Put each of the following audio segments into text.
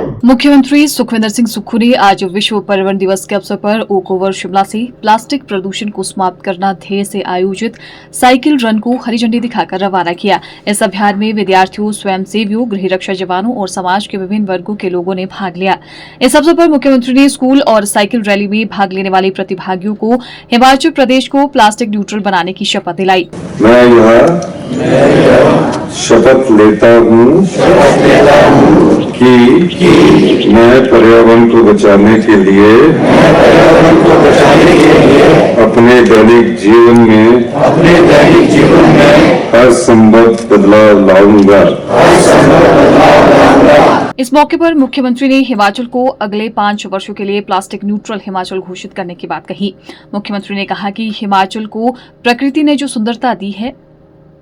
मुख्यमंत्री सुखविंदर सिंह सुक्खू ने आज विश्व पर्यावरण दिवस के अवसर पर ओक ओवर शिमला से प्लास्टिक प्रदूषण को समाप्त करना ध्येय से आयोजित साइकिल रन को हरी झंडी दिखाकर रवाना किया। इस अभियान में विद्यार्थियों, स्वयंसेवियों, गृह रक्षा जवानों और समाज के विभिन्न वर्गों के लोगों ने भाग लिया। इस अवसर पर मुख्यमंत्री ने स्कूल और साइकिल रैली में भाग लेने वाले प्रतिभागियों को हिमाचल प्रदेश को प्लास्टिक न्यूट्रल बनाने की शपथ दिलाई। मैं शपथ लेता हूँ कि मैं पर्यावरण को बचाने के लिए अपने दैनिक जीवन में हर संभव बदलाव लाऊंगा। इस मौके पर मुख्यमंत्री ने हिमाचल को अगले 5 वर्षों के लिए प्लास्टिक न्यूट्रल हिमाचल घोषित करने की बात कही। मुख्यमंत्री ने कहा कि हिमाचल को प्रकृति ने जो सुंदरता दी है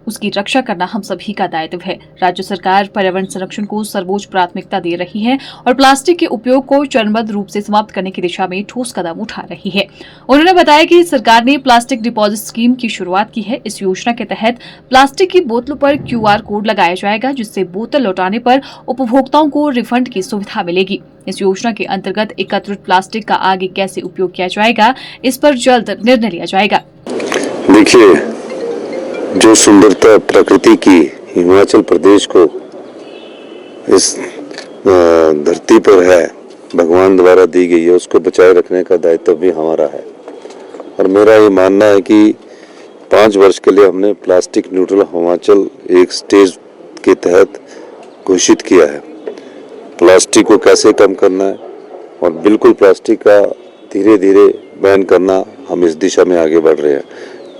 उसकी रक्षा करना हम सभी का दायित्व है। राज्य सरकार पर्यावरण संरक्षण को सर्वोच्च प्राथमिकता दे रही है और प्लास्टिक के उपयोग को चरणबद्ध रूप से समाप्त करने की दिशा में ठोस कदम उठा रही है। उन्होंने बताया कि सरकार ने प्लास्टिक डिपॉजिट स्कीम की शुरुआत की है। इस योजना के तहत प्लास्टिक की बोतलों पर QR कोड लगाया जाएगा, जिससे बोतल लौटाने पर उपभोक्ताओं को रिफंड की सुविधा मिलेगी। इस योजना के अंतर्गत एकत्रित प्लास्टिक का आगे कैसे उपयोग किया जाएगा, इस पर जल्द निर्णय लिया जाएगा। देखिए, जो सुंदरता प्रकृति की हिमाचल प्रदेश को इस धरती पर है, भगवान द्वारा दी गई है, उसको बचाए रखने का दायित्व भी हमारा है। और मेरा ये मानना है कि 5 वर्ष के लिए हमने प्लास्टिक न्यूट्रल हिमाचल एक स्टेज के तहत घोषित किया है। प्लास्टिक को कैसे कम करना है और बिल्कुल प्लास्टिक का धीरे धीरे बैन करना, हम इस दिशा में आगे बढ़ रहे हैं।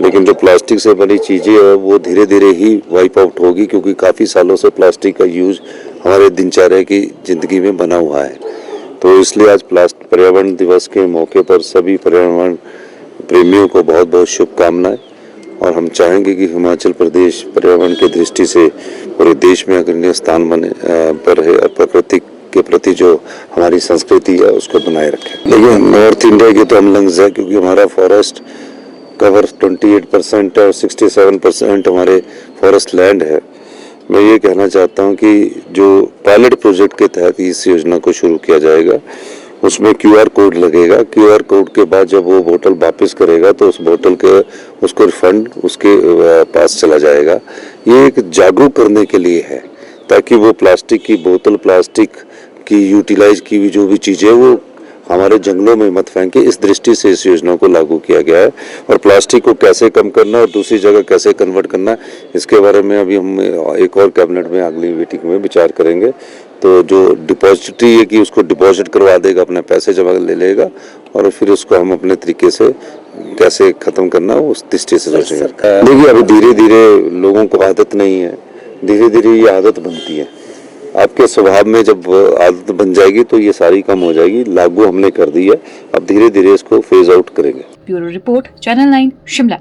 लेकिन जो प्लास्टिक से बनी चीज़ें हैं वो धीरे धीरे ही वाइप आउट होगी, क्योंकि काफ़ी सालों से प्लास्टिक का यूज हमारे दिनचर्या की ज़िंदगी में बना हुआ है। तो इसलिए आज पर्यावरण दिवस के मौके पर सभी पर्यावरण प्रेमियों को बहुत बहुत शुभकामनाएं। और हम चाहेंगे कि हिमाचल प्रदेश पर्यावरण की दृष्टि से पूरे देश में अग्रणी स्थान पर है और प्रकृति के प्रति जो हमारी संस्कृति है उसको बनाए रखें। लेकिन नॉर्थ इंडिया की तो हम लंग्स है, क्योंकि हमारा फॉरेस्ट कवर 28% है और 67% हमारे फॉरेस्ट लैंड है। मैं ये कहना चाहता हूँ कि जो पायलट प्रोजेक्ट के तहत इस योजना को शुरू किया जाएगा, उसमें QR कोड लगेगा। QR कोड के बाद जब वो बोतल वापस करेगा तो उस बोतल के उसको रिफंड उसके पास चला जाएगा। ये एक जागरूक करने के लिए है, ताकि वो प्लास्टिक की बोतल, प्लास्टिक की यूटिलाइज की हुई जो भी चीज़ें वो हमारे जंगलों में मत फेंके। इस दृष्टि से इस योजना को लागू किया गया है। और प्लास्टिक को कैसे कम करना और दूसरी जगह कैसे कन्वर्ट करना, इसके बारे में अभी हम एक और कैबिनेट में अगली मीटिंग में विचार करेंगे। तो जो डिपॉजिटरी है कि उसको डिपॉजिट करवा देगा, अपने पैसे जमा ले लेगा और फिर उसको हम अपने तरीके से कैसे खत्म करना उस दृष्टि से सोचेंगे। देखिए, अभी धीरे धीरे लोगों को आदत नहीं है, धीरे धीरे ये आदत बनती है। आपके स्वभाव में जब आदत बन जाएगी तो ये सारी कम हो जाएगी। लागू हमने कर दी है, अब धीरे धीरे इसको फेज आउट करेंगे। Bureau report, channel 9 Shimla.